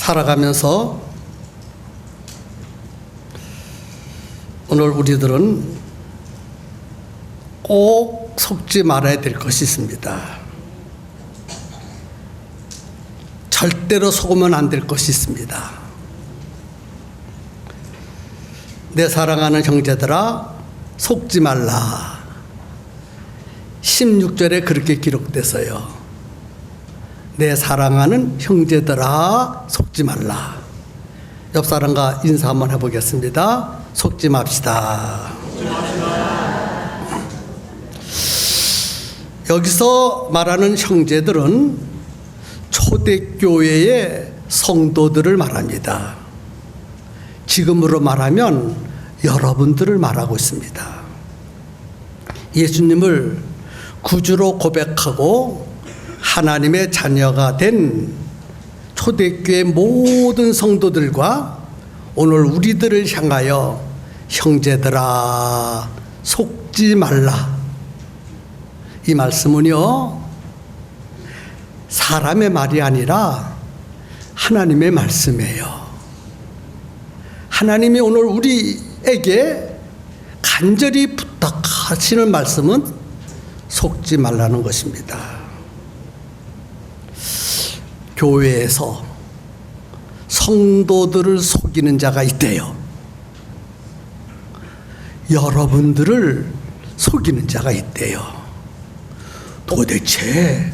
살아가면서 오늘 우리들은 꼭 속지 말아야 될 것이 있습니다. 절대로 속으면 안 될 것이 있습니다. 내 사랑하는 형제들아, 속지 말라. 16절에 그렇게 기록돼서요. 내 사랑하는 형제들아, 속지 말라. 옆 사람과 인사 한번 해보겠습니다. 속지 맙시다. 여기서 말하는 형제들은 초대교회의 성도들을 말합니다. 지금으로 말하면 여러분들을 말하고 있습니다. 예수님을 구주로 고백하고 하나님의 자녀가 된 초대교회 모든 성도들과 오늘 우리들을 향하여 형제들아, 속지 말라. 이 말씀은요, 사람의 말이 아니라 하나님의 말씀이에요. 하나님이 오늘 우리에게 간절히 부탁하시는 말씀은 속지 말라는 것입니다. 교회에서 성도들을 속이는 자가 있대요. 여러분들을 속이는 자가 있대요. 도대체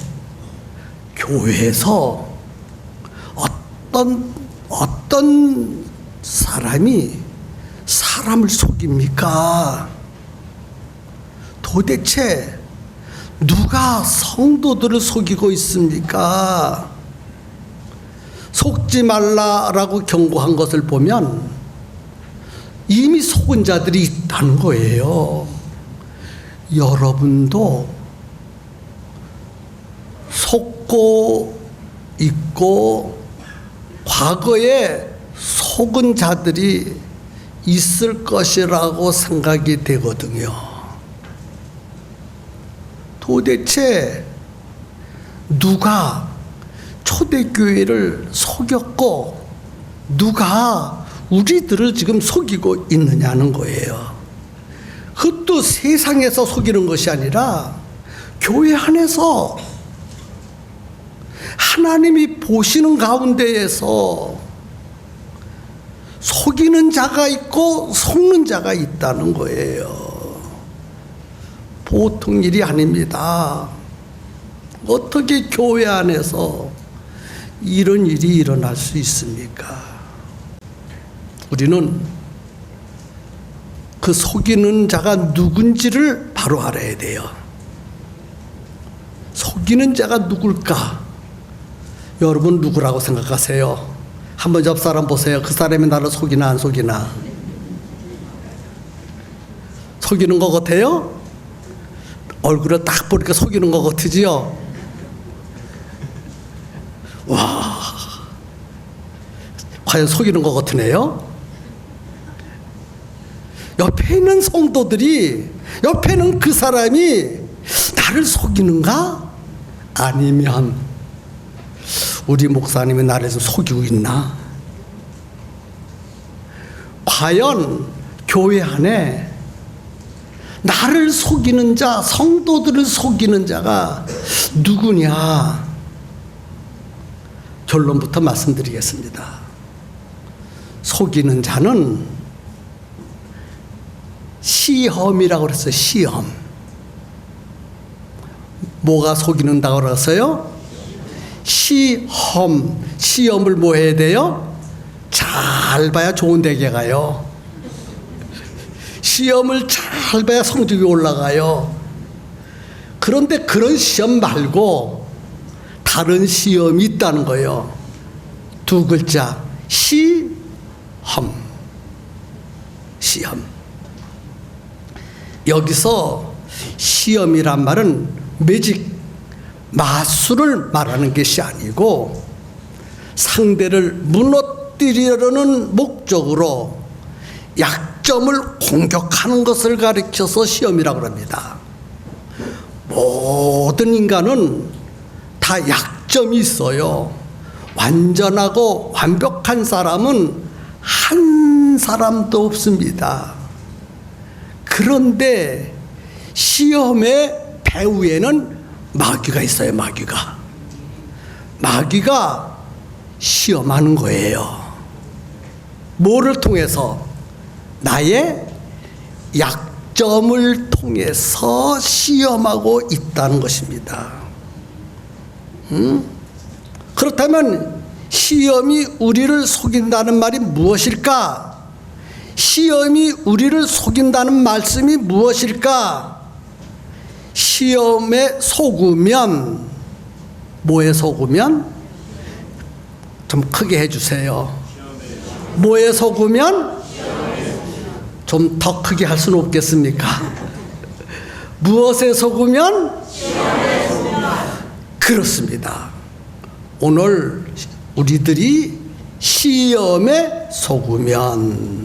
교회에서 어떤 사람이 사람을 속입니까? 도대체 누가 성도들을 속이고 있습니까? 속지 말라라고 경고한 것을 보면 이미 속은 자들이 있다는 거예요. 여러분도 속고 있고 과거에 속은 자들이 있을 것이라고 생각이 되거든요. 도대체 누가 초대교회를 속였고 누가 우리들을 지금 속이고 있느냐는 거예요. 그것도 세상에서 속이는 것이 아니라 교회 안에서 하나님이 보시는 가운데에서 속이는 자가 있고 속는 자가 있다는 거예요. 보통 일이 아닙니다. 어떻게 교회 안에서 이런 일이 일어날 수 있습니까? 우리는 그 속이는 자가 누군지를 바로 알아야 돼요. 속이는 자가 누굴까? 여러분 누구라고 생각하세요? 한번 옆 사람 보세요. 그 사람이 나를 속이나 안 속이나? 속이는 것 같아요? 얼굴에 딱 보니까 속이는 것 같으지요? 와, 과연 속이는 것 같으네요? 옆에 있는 성도들이, 옆에 있는 그 사람이 나를 속이는가? 아니면 우리 목사님이 나를 속이고 있나? 과연 교회 안에 나를 속이는 자, 성도들을 속이는 자가 누구냐? 결론부터 말씀드리겠습니다. 속이는 자는 시험이라고 그랬어요. 시험. 뭐가 속이는다고 그랬어요? 시험. 시험을 뭐 해야 돼요? 잘 봐야 좋은 대학에 가요. 시험을 잘 봐야 성적이 올라가요. 그런데 그런 시험 말고 다른 시험이 있다는 거예요. 두 글자, 시험. 시험. 여기서 시험이란 말은 매직, 마술을 말하는 것이 아니고 상대를 무너뜨리려는 목적으로 약점을 공격하는 것을 가리켜서 시험이라고 합니다. 모든 인간은 다 약점이 있어요. 완전하고 완벽한 사람은 한 사람도 없습니다. 그런데 시험의 배후에는 마귀가 있어요. 마귀가 시험하는 거예요. 뭐를 통해서? 나의 약점을 통해서 시험하고 있다는 것입니다. 그렇다면 시험이 우리를 속인다는 말이 무엇일까? 시험이 우리를 속인다는 말씀이 무엇일까? 시험에 속으면, 뭐에 속으면? 좀 크게 해주세요. 뭐에 속으면? 좀 더 크게 할 수는 없겠습니까? 무엇에 속으면? 그렇습니다. 오늘 우리들이 시험에 속으면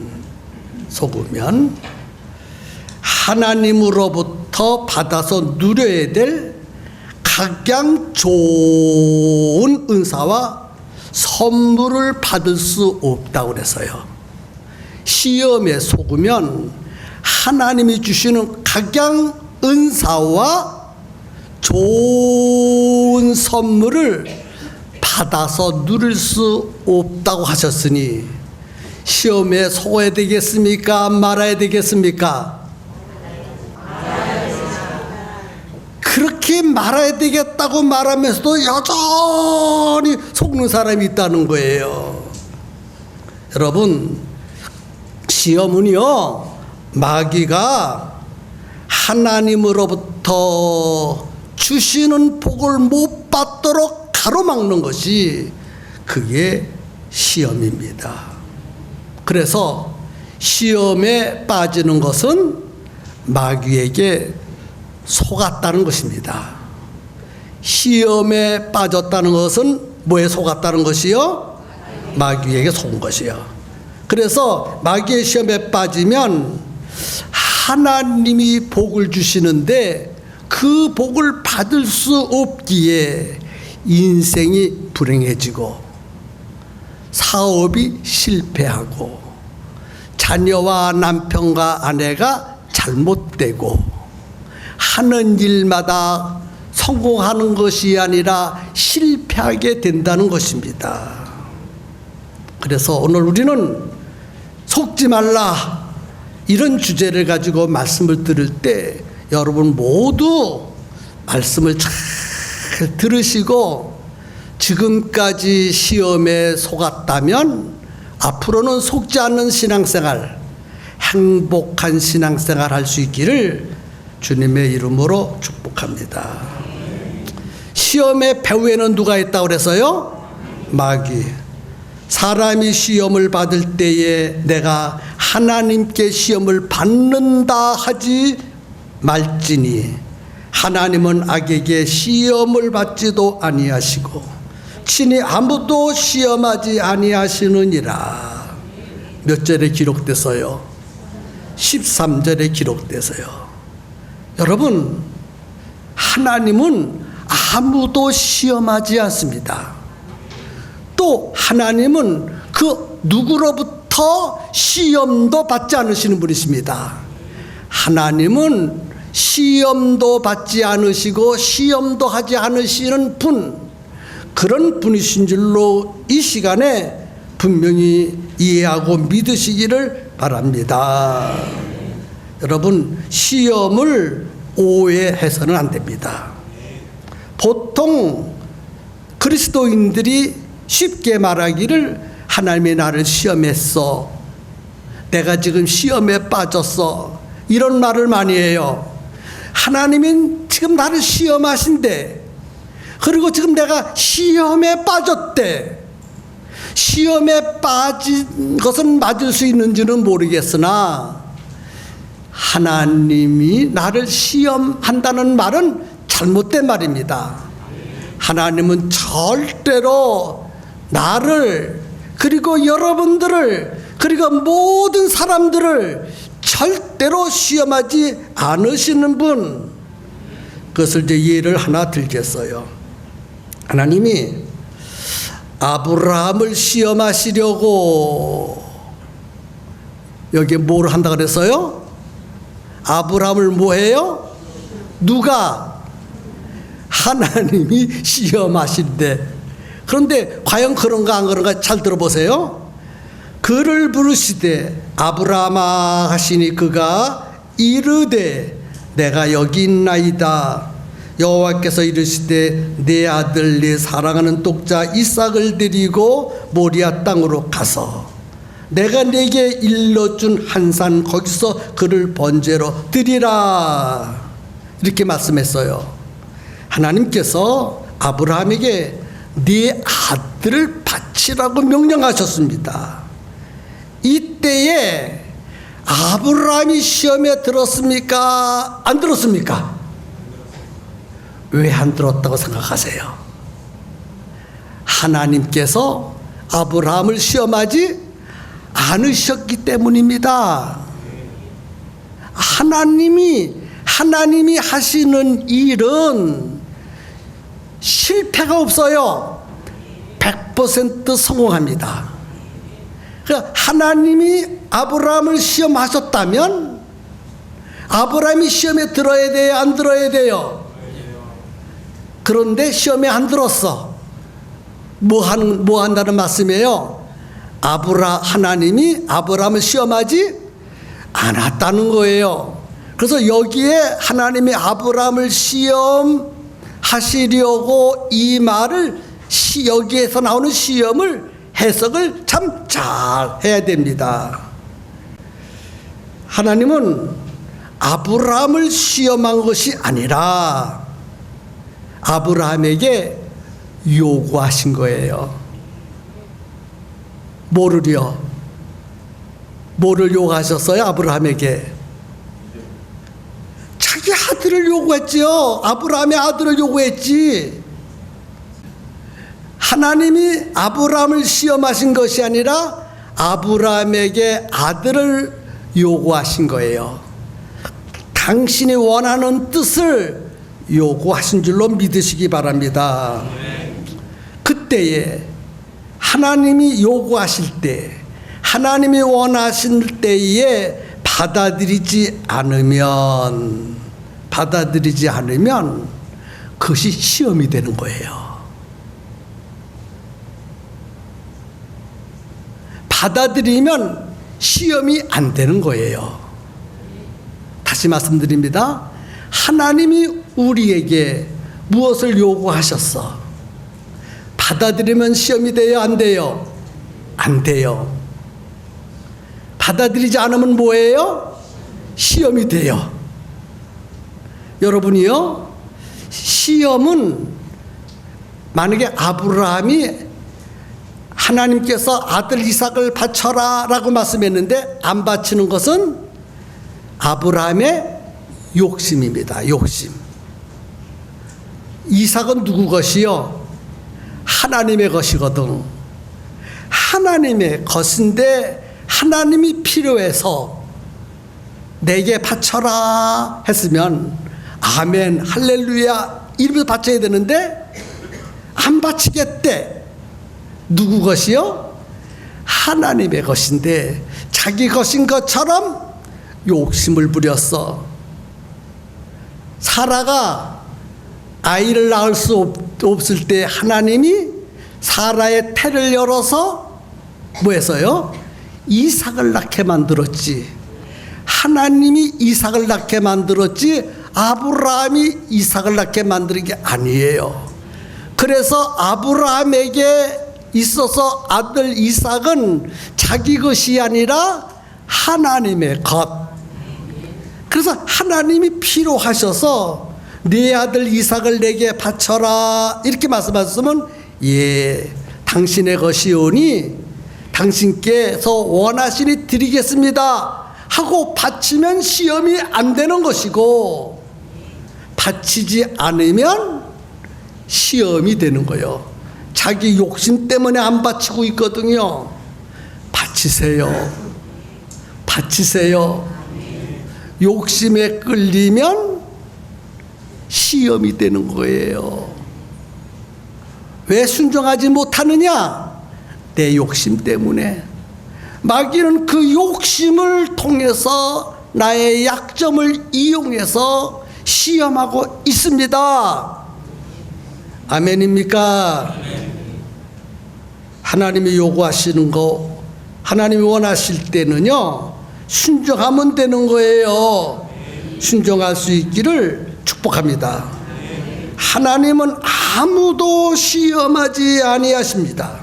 하나님으로부터 받아서 누려야 될 각양 좋은 은사와 선물을 받을 수 없다고 그래서요. 시험에 속으면 하나님이 주시는 각양 은사와 좋은 선물을 받아서 누릴 수 없다고 하셨으니 시험에 속아야 되겠습니까? 말아야 되겠습니까? 그렇게 말아야 되겠다고 말하면서도 여전히 속는 사람이 있다는 거예요. 여러분, 시험은요, 마귀가 하나님으로부터 주시는 복을 못 받도록 가로막는 것이 그게 시험입니다. 그래서 시험에 빠지는 것은 마귀에게 속았다는 것입니다. 시험에 빠졌다는 것은 뭐에 속았다는 것이요? 마귀에게 속은 것이요. 그래서 마귀의 시험에 빠지면 하나님이 복을 주시는데 그 복을 받을 수 없기에 인생이 불행해지고 사업이 실패하고 자녀와 남편과 아내가 잘못되고 하는 일마다 성공하는 것이 아니라 실패하게 된다는 것입니다. 그래서 오늘 우리는 속지 말라, 이런 주제를 가지고 말씀을 들을 때 여러분 모두 말씀을 잘 들으시고 지금까지 시험에 속았다면 앞으로는 속지 않는 신앙생활, 행복한 신앙생활 할 수 있기를 주님의 이름으로 축복합니다. 시험의 배후에는 누가 있다고 그래서요? 마귀. 사람이 시험을 받을 때에 내가 하나님께 시험을 받는다 하지 말지니 하나님은 악에게 시험을 받지도 아니하시고 친히 아무도 시험하지 아니하시느니라. 몇 절에 기록돼서요? 13절에 기록돼서요. 여러분, 하나님은 아무도 시험하지 않습니다. 또 하나님은 그 누구로부터 시험도 받지 않으시는 분이십니다. 하나님은 시험도 받지 않으시고 시험도 하지 않으시는 분, 그런 분이신 줄로 이 시간에 분명히 이해하고 믿으시기를 바랍니다. 여러분, 시험을 오해해서는 안 됩니다. 보통 그리스도인들이 쉽게 말하기를 하나님이 나를 시험했어, 내가 지금 시험에 빠졌어, 이런 말을 많이 해요. 하나님이 지금 나를 시험하신대, 그리고 지금 내가 시험에 빠졌대. 시험에 빠진 것은 맞을 수 있는지는 모르겠으나 하나님이 나를 시험한다는 말은 잘못된 말입니다. 하나님은 절대로 나를, 그리고 여러분들을, 그리고 모든 사람들을 절대로 시험하지 않으시는 분, 그것을 이제 예를 하나 들겠어요. 하나님이 아브라함을 시험하시려고. 여기에 뭘 한다 그랬어요? 아브라함을 뭐해요? 누가? 하나님이 시험하신대. 그런데 과연 그런가 안 그런가 잘 들어보세요. 그를 부르시되 아브라함아 하시니 그가 이르되 내가 여기 있나이다. 여호와께서 이르시되 내 아들 내 사랑하는 독자 이삭을 데리고 모리아 땅으로 가서 내가 네게 일러준 한 산 거기서 그를 번제로 드리라. 이렇게 말씀했어요. 하나님께서 아브라함에게 네 아들을 바치라고 명령하셨습니다. 이때에 아브라함이 시험에 들었습니까? 안 들었습니까? 왜 안 들었다고 생각하세요? 하나님께서 아브라함을 시험하지 않으셨기 때문입니다. 하나님이 하시는 일은 실패가 없어요. 100% 성공합니다. 그러니까 하나님이 아브라함을 시험하셨다면 아브라함이 시험에 들어야 돼요? 안 들어야 돼요? 그런데 시험에 안 들었어. 뭐 한다는 말씀이에요? 하나님이 아브라함을 시험하지 않았다는 거예요. 그래서 여기에 하나님이 아브라함을 시험하시려고 이 말을 여기에서 나오는 시험을 해석을 참 잘 해야 됩니다. 하나님은 아브라함을 시험한 것이 아니라 아브라함에게 요구하신 거예요. 뭐를요? 뭐를 요구하셨어요? 아브라함에게 자기 아들을 요구했지요. 아브라함의 아들을 요구했지. 하나님이 아브라함을 시험하신 것이 아니라 아브라함에게 아들을 요구하신 거예요. 당신이 원하는 뜻을 요구하신 줄로 믿으시기 바랍니다. 그때에 하나님이 요구하실 때, 하나님이 원하실 때에 받아들이지 않으면 그것이 시험이 되는 거예요. 받아들이면 시험이 안 되는 거예요. 다시 말씀드립니다. 하나님이 우리에게 무엇을 요구하셨어? 받아들이면 시험이 돼요? 안 돼요? 안 돼요. 받아들이지 않으면 뭐예요? 시험이 돼요. 여러분이요, 시험은 만약에 아브라함이 하나님께서 아들 이삭을 바쳐라 라고 말씀했는데 안 바치는 것은 아브라함의 욕심입니다. 욕심. 이삭은 누구 것이요? 하나님의 것이거든. 하나님의 것인데 하나님이 필요해서 내게 바쳐라 했으면 아멘 할렐루야 이러면서 바쳐야 되는데 안 바치겠대. 누구 것이요? 하나님의 것인데 자기 것인 것처럼 욕심을 부렸어. 사라가 아이를 낳을 수 없을 때 하나님이 사라의 태를 열어서 뭐 했어요? 이삭을 낳게 만들었지. 하나님이 이삭을 낳게 만들었지 아브라함이 이삭을 낳게 만드는 게 아니에요. 그래서 아브라함에게 있어서 아들 이삭은 자기 것이 아니라 하나님의 것. 그래서 하나님이 필요하셔서 네 아들 이삭을 내게 바쳐라 이렇게 말씀하셨으면 예, 당신의 것이오니 당신께서 원하시니 드리겠습니다 하고 바치면 시험이 안 되는 것이고 바치지 않으면 시험이 되는 거예요. 자기 욕심 때문에 안 바치고 있거든요. 바치세요. 바치세요. 욕심에 끌리면 시험이 되는 거예요. 왜 순종하지 못하느냐? 내 욕심 때문에. 마귀는 그 욕심을 통해서 나의 약점을 이용해서 시험하고 있습니다. 아멘입니까? 하나님이 요구하시는 거, 하나님이 원하실 때는요, 순종하면 되는 거예요. 순종할 수 있기를 축복합니다. 하나님은 아무도 시험하지 아니하십니다.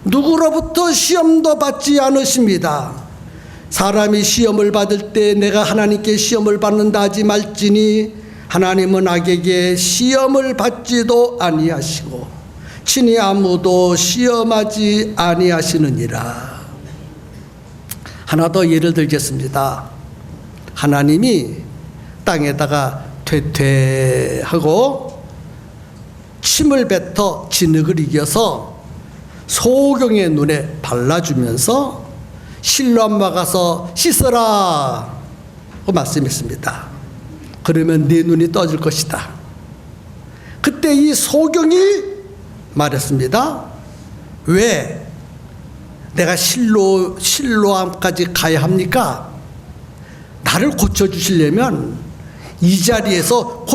누구로부터 시험도 받지 않으십니다. 사람이 시험을 받을 때 내가 하나님께 시험을 받는다 하지 말지니 하나님은 악에게 시험을 받지도 아니하시고 친히 아무도 시험하지 아니하시느니라. 하나 더 예를 들겠습니다. 하나님이 땅에다가 퇴퇴하고 침을 뱉어 진흙을 이겨서 소경의 눈에 발라주면서 실로 한마 가서 씻어라 고 말씀했습니다. 그러면 네 눈이 떠질 것이다. 그때 이 소경이 말했습니다. 왜 내가 실로암까지 가야 합니까? 나를 고쳐주시려면 이 자리에서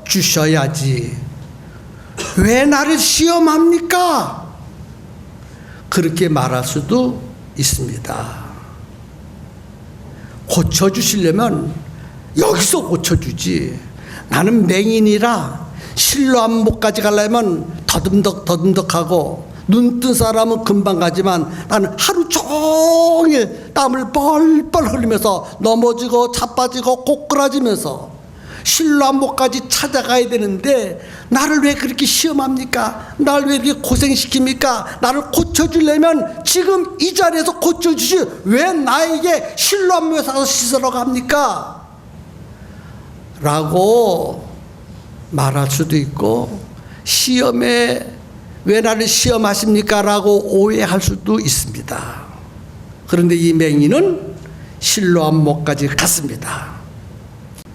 고쳐주셔야지. 왜 나를 시험합니까? 그렇게 말할 수도 있습니다. 고쳐주시려면 여기서 고쳐주지. 나는 맹인이라 실로암목까지 가려면 더듬덕하고 눈 뜬 사람은 금방 가지만 나는 하루 종일 땀을 뻘뻘 흘리면서 넘어지고 자빠지고 꼬꾸라지면서 실로암목까지 찾아가야 되는데 나를 왜 그렇게 시험합니까? 나를 왜 이렇게 고생시킵니까? 나를 고쳐주려면 지금 이 자리에서 고쳐주시, 왜 나에게 실로암목에 가서 씻으러 갑니까? 라고 말할 수도 있고, 시험에 왜 나를 시험하십니까? 라고 오해할 수도 있습니다. 그런데 이 맹인은 실로암목까지 갔습니다.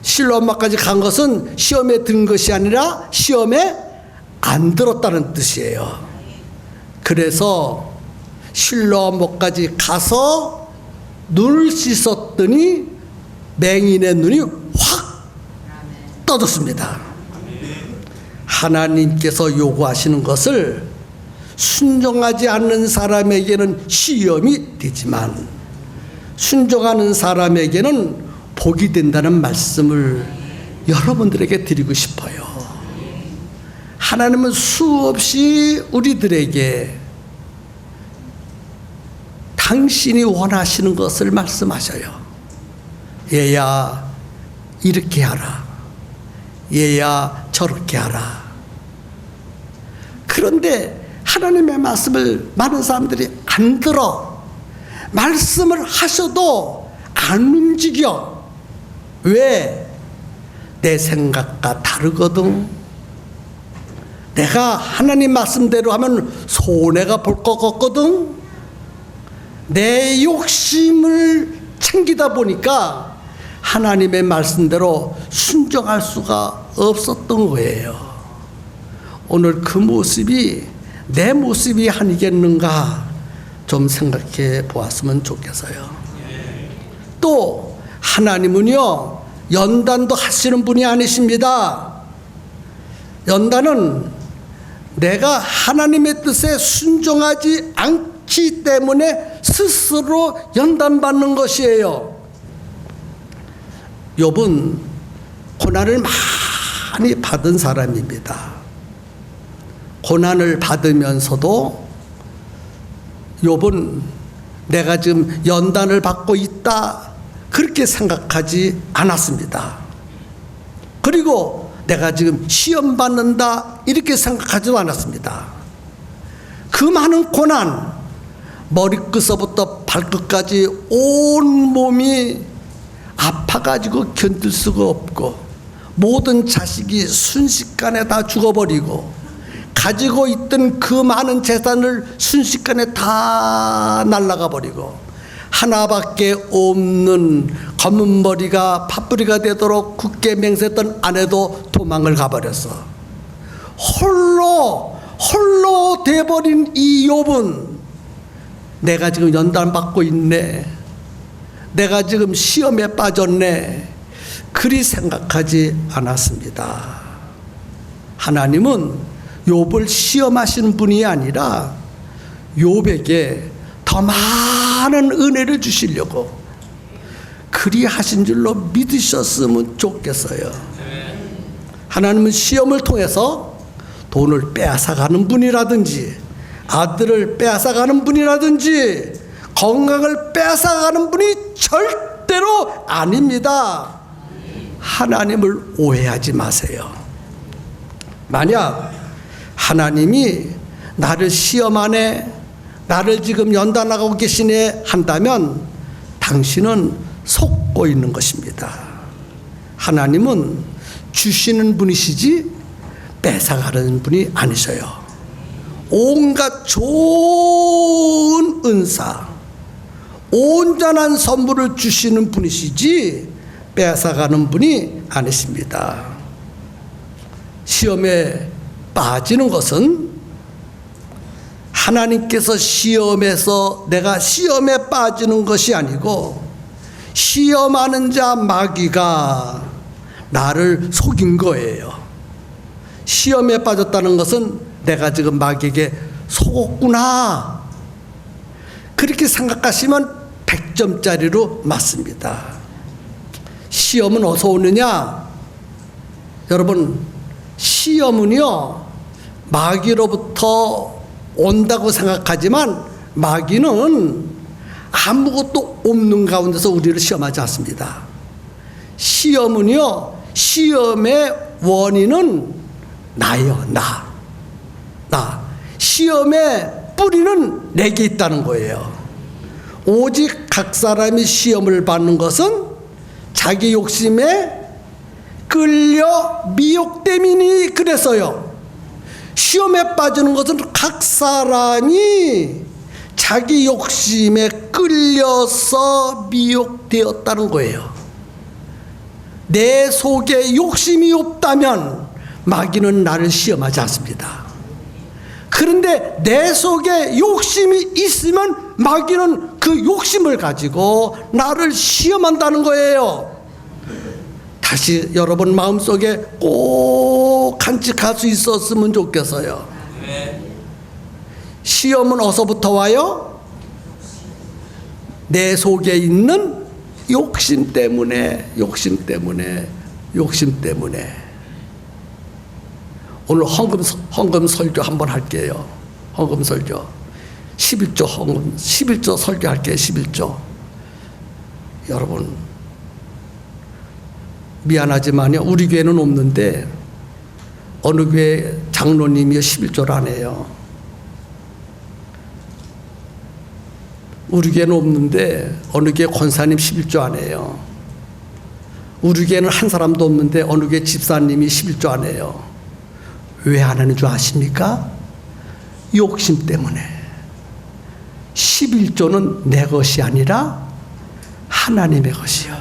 실로암목까지 간 것은 시험에 든 것이 아니라 시험에 안 들었다는 뜻이에요. 그래서 실로암목까지 가서 눈을 씻었더니 맹인의 눈이 확 떠졌습니다. 하나님께서 요구하시는 것을 순종하지 않는 사람에게는 시험이 되지만 순종하는 사람에게는 복이 된다는 말씀을 여러분들에게 드리고 싶어요. 하나님은 수없이 우리들에게 당신이 원하시는 것을 말씀하셔요. 얘야 이렇게 하라, 얘야 저렇게 하라. 그런데 하나님의 말씀을 많은 사람들이 안 들어. 말씀을 하셔도 안 움직여. 왜? 내 생각과 다르거든. 내가 하나님 말씀대로 하면 손해가 볼 것 같거든. 내 욕심을 챙기다 보니까 하나님의 말씀대로 순종할 수가 없었던 거예요. 오늘 그 모습이 내 모습이 아니겠는가 좀 생각해 보았으면 좋겠어요. 또 하나님은요, 연단도 하시는 분이 아니십니다. 연단은 내가 하나님의 뜻에 순종하지 않기 때문에 스스로 연단받는 것이에요. 욥은 고난을 많이 받은 사람입니다. 고난을 받으면서도 욥은 내가 지금 연단을 받고 있다 그렇게 생각하지 않았습니다. 그리고 내가 지금 시험 받는다 이렇게 생각하지도 않았습니다. 그 많은 고난, 머리끝서부터 발끝까지 온 몸이 아파가지고 견딜 수가 없고 모든 자식이 순식간에 다 죽어버리고 가지고 있던 그 많은 재산을 순식간에 다 날아가 버리고 하나밖에 없는 검은 머리가 팥뿌리가 되도록 굳게 맹세했던 아내도 도망을 가버렸어. 홀로 돼버린 이 욥은 내가 지금 연단받고 있네, 내가 지금 시험에 빠졌네, 그리 생각하지 않았습니다. 하나님은 욥을 시험하시는 분이 아니라 욥에게 더 많은 은혜를 주시려고 그리 하신 줄로 믿으셨으면 좋겠어요. 하나님은 시험을 통해서 돈을 빼앗아가는 분이라든지, 아들을 빼앗아가는 분이라든지, 건강을 빼앗아가는 분이 절대로 아닙니다. 하나님을 오해하지 마세요. 만약 하나님이 나를 시험하네, 나를 지금 연단하고 계시네 한다면 당신은 속고 있는 것입니다. 하나님은 주시는 분이시지 뺏어가는 분이 아니셔요. 온갖 좋은 은사, 온전한 선물을 주시는 분이시지 뺏어가는 분이 아니십니다. 시험에 빠지는 것은 하나님께서 시험에서 내가 시험에 빠지는 것이 아니고 시험하는 자 마귀가 나를 속인 거예요. 시험에 빠졌다는 것은 내가 지금 마귀에게 속었구나, 그렇게 생각하시면 100점짜리로 맞습니다. 시험은 어디서 오느냐? 여러분, 시험은요 마귀로부터 온다고 생각하지만 마귀는 아무것도 없는 가운데서 우리를 시험하지 않습니다. 시험은요, 시험의 원인은 나예요. 나. 시험의 뿌리는 내게 있다는 거예요. 오직 각 사람이 시험을 받는 것은 자기 욕심에 끌려 미혹됨이니 그래서요. 시험에 빠지는 것은 각 사람이 자기 욕심에 끌려서 미혹되었다는 거예요. 내 속에 욕심이 없다면 마귀는 나를 시험하지 않습니다. 그런데 내 속에 욕심이 있으면 마귀는 그 욕심을 가지고 나를 시험한다는 거예요. 다시 여러분 마음속에 꼭 간직할 수 있었으면 좋겠어요. 시험은 어디서부터 와요? 내 속에 있는 욕심 때문에. 오늘 헌금 설교 한번 할게요. 헌금 설교 11조 헌금 11조 설교할게요. 11조. 여러분 미안하지만요, 우리 교회는 없는데 어느 교회 장로님이 11조를 안 해요. 우리 교회는 없는데 어느 교회 권사님 11조 안 해요. 우리 교회는 한 사람도 없는데 어느 교회 집사님이 11조 안 해요. 왜 안 하는 줄 아십니까? 욕심 때문에. 11조는 내 것이 아니라 하나님의 것이요.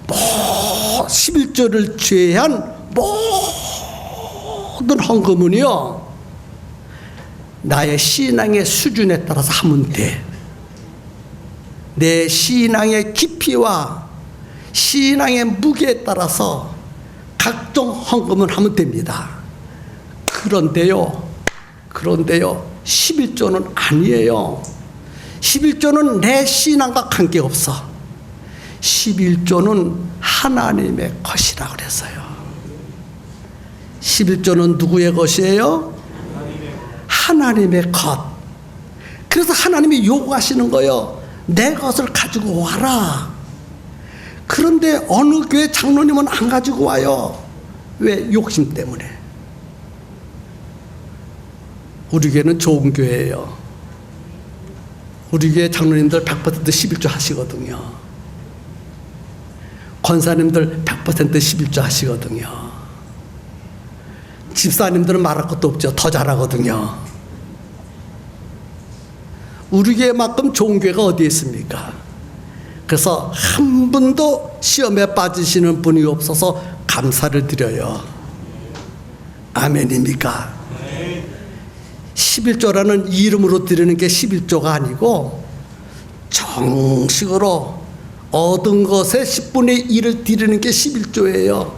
11조를 제외한 모든 헌금은요, 나의 신앙의 수준에 따라서 하면 돼. 내 신앙의 깊이와 신앙의 무게에 따라서 각종 헌금을 하면 됩니다. 그런데요 11조는 아니에요. 11조는 내 신앙과 관계없어. 11조는 하나님의 것이라 그랬어요. 11조는 누구의 것이에요? 하나님의 것. 그래서 하나님이 요구하시는 거예요. 내 것을 가지고 와라. 그런데 어느 교회 장로님은 안 가지고 와요. 왜? 욕심 때문에. 우리 교회는 좋은 교회예요. 우리 교회 장로님들 100% 11조 하시거든요. 권사님들 100% 11조 하시거든요. 집사님들은 말할 것도 없죠. 더 잘하거든요. 우리 교회만큼 좋은 교회가 어디 있습니까? 그래서 한 분도 시험에 빠지시는 분이 없어서 감사를 드려요. 아멘입니까? 11조라는 이름으로 드리는 게 11조가 아니고 정식으로 얻은 것의 10분의 1을 드리는 게 11조예요.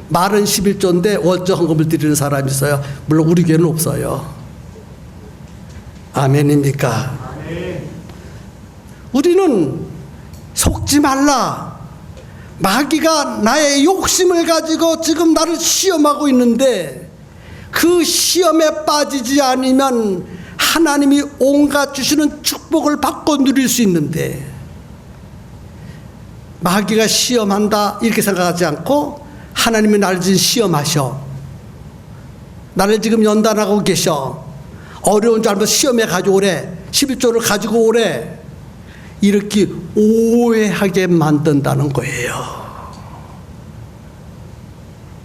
말은 11조인데 월조 헌금을 드리는 사람이 있어요. 물론 우리 교회는 없어요. 아멘입니까? 우리는 속지 말라. 마귀가 나의 욕심을 가지고 지금 나를 시험하고 있는데 그 시험에 빠지지 않으면 하나님이 온갖 주시는 축복을 받고 누릴 수 있는데, 마귀가 시험한다 이렇게 생각하지 않고 하나님이 나를 지금 시험하셔, 나를 지금 연단하고 계셔, 어려운 줄 알면 시험에 가지고 오래, 11조를 가지고 오래, 이렇게 오해하게 만든다는 거예요.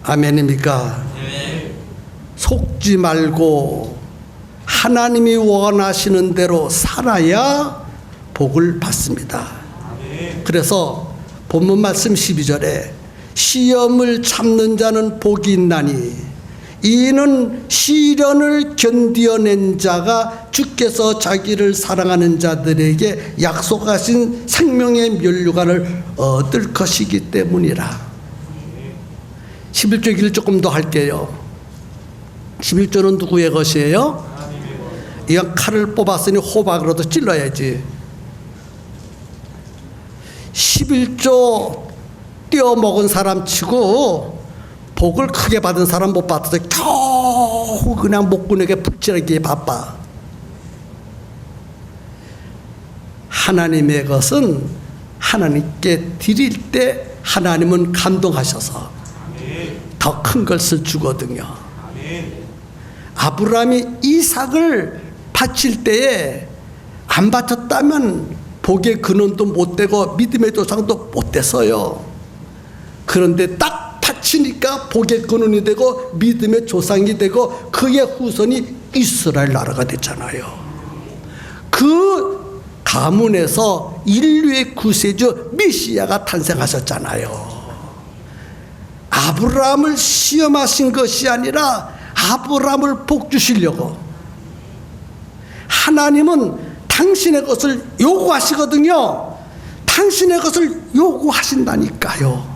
아멘입니까? 네. 속지 말고 하나님이 원하시는 대로 살아야 복을 받습니다. 네. 그래서 본문 말씀 12절에 시험을 참는 자는 복이 있나니 이는 시련을 견디어낸 자가 주께서 자기를 사랑하는 자들에게 약속하신 생명의 면류관을 얻을 것이기 때문이라. 11조 얘기를 조금 더 할게요. 11조는 누구의 것이에요? 이건 칼을 뽑았으니 호박으로도 찔러야지. 11조 떼어먹은 사람 치고 복을 크게 받은 사람 못 받아서 겨우 그냥 목구멍에 붙이기에 바빠. 하나님의 것은 하나님께 드릴 때 하나님은 감동하셔서 더 큰 것을 주거든요. 아브라함이 이삭을 바칠 때에 안 바쳤다면 복의 근원도 못 되고 믿음의 조상도 못 됐어요. 그런데 딱 바치니까 복의 근원이 되고 믿음의 조상이 되고 그의 후손이 이스라엘 나라가 됐잖아요. 그 가문에서 인류의 구세주 메시아가 탄생하셨잖아요. 아브라함을 시험하신 것이 아니라 아브라함을 복 주시려고. 하나님은 당신의 것을 요구하시거든요. 당신의 것을 요구하신다니까요.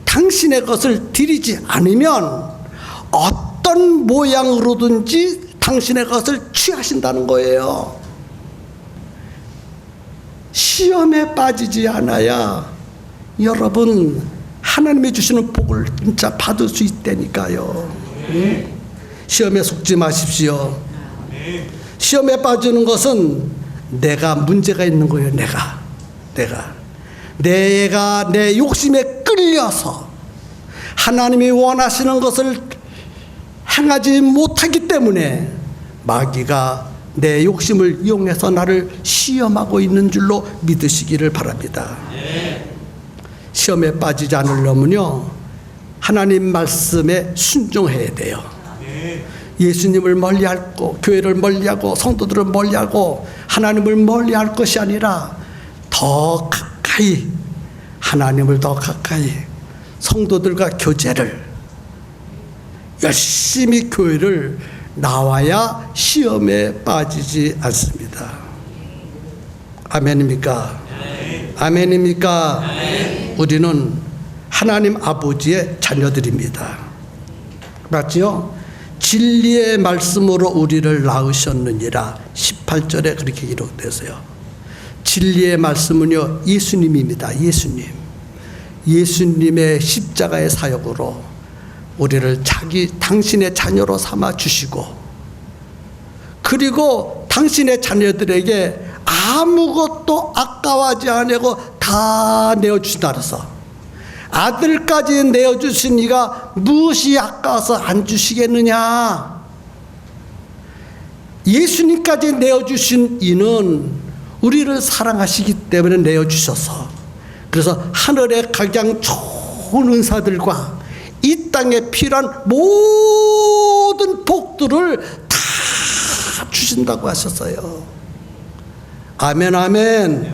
당신의 것을 드리지 않으면 어떤 모양으로든지 당신의 것을 취하신다는 거예요. 시험에 빠지지 않아야 여러분 하나님이 주시는 복을 진짜 받을 수 있다니까요. 시험에 속지 마십시오. 시험에 빠지는 것은 내가 문제가 있는 거예요. 내가 내 욕심에 끌려서 하나님이 원하시는 것을 행하지 못하기 때문에 마귀가 내 욕심을 이용해서 나를 시험하고 있는 줄로 믿으시기를 바랍니다. 시험에 빠지지 않으려면요 하나님 말씀에 순종해야 돼요. 예수님을 멀리하고 교회를 멀리하고 성도들을 멀리하고 하나님을 멀리할 것이 아니라 더 가까이 하나님을 더 가까이 성도들과 교제를 열심히 교회를 나와야 시험에 빠지지 않습니다. 아멘입니까? 아멘입니까? 우리는 하나님 아버지의 자녀들입니다. 맞지요? 진리의 말씀으로 우리를 낳으셨느니라 18절에 그렇게 기록되어요. 진리의 말씀은요 예수님입니다. 예수님의 십자가의 사역으로 우리를 당신의 자녀로 삼아 주시고, 그리고 당신의 자녀들에게 아무것도 아까워하지 않고 다 내어주신다 그래서 아들까지 내어주신 이가 무엇이 아까워서 안 주시겠느냐. 예수님까지 내어주신 이는 우리를 사랑하시기 때문에 내어주셔서, 그래서 하늘의 가장 좋은 은사들과 이 땅에 필요한 모든 복들을 다 주신다고 하셨어요. 아멘, 아멘.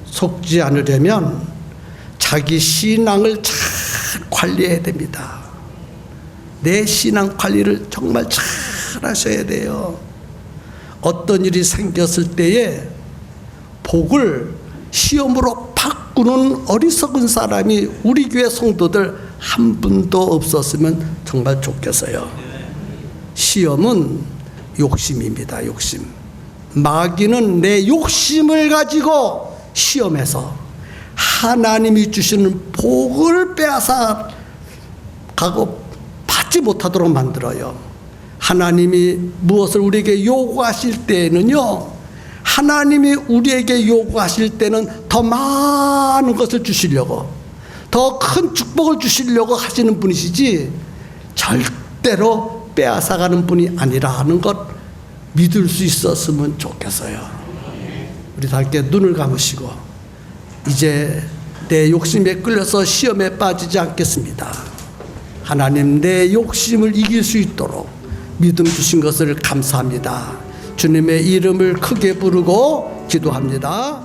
속지 않으려면 자기 신앙을 잘 관리해야 됩니다. 내 신앙 관리를 정말 잘 잘하셔야 돼요. 어떤 일이 생겼을 때에 복을 시험으로 바꾸는 어리석은 사람이 우리 교회 성도들 한 분도 없었으면 정말 좋겠어요. 시험은 욕심입니다. 욕심. 마귀는 내 욕심을 가지고 시험해서 하나님이 주시는 복을 빼앗아 가고 받지 못하도록 만들어요. 하나님이 무엇을 우리에게 요구하실 때에는요, 하나님이 우리에게 요구하실 때는 더 많은 것을 주시려고, 더 큰 축복을 주시려고 하시는 분이시지 절대로 빼앗아가는 분이 아니라 하는 것 믿을 수 있었으면 좋겠어요. 우리 다 함께 눈을 감으시고 이제 내 욕심에 끌려서 시험에 빠지지 않겠습니다. 하나님, 내 욕심을 이길 수 있도록 믿음 주신 것을 감사합니다. 주님의 이름을 크게 부르고 기도합니다.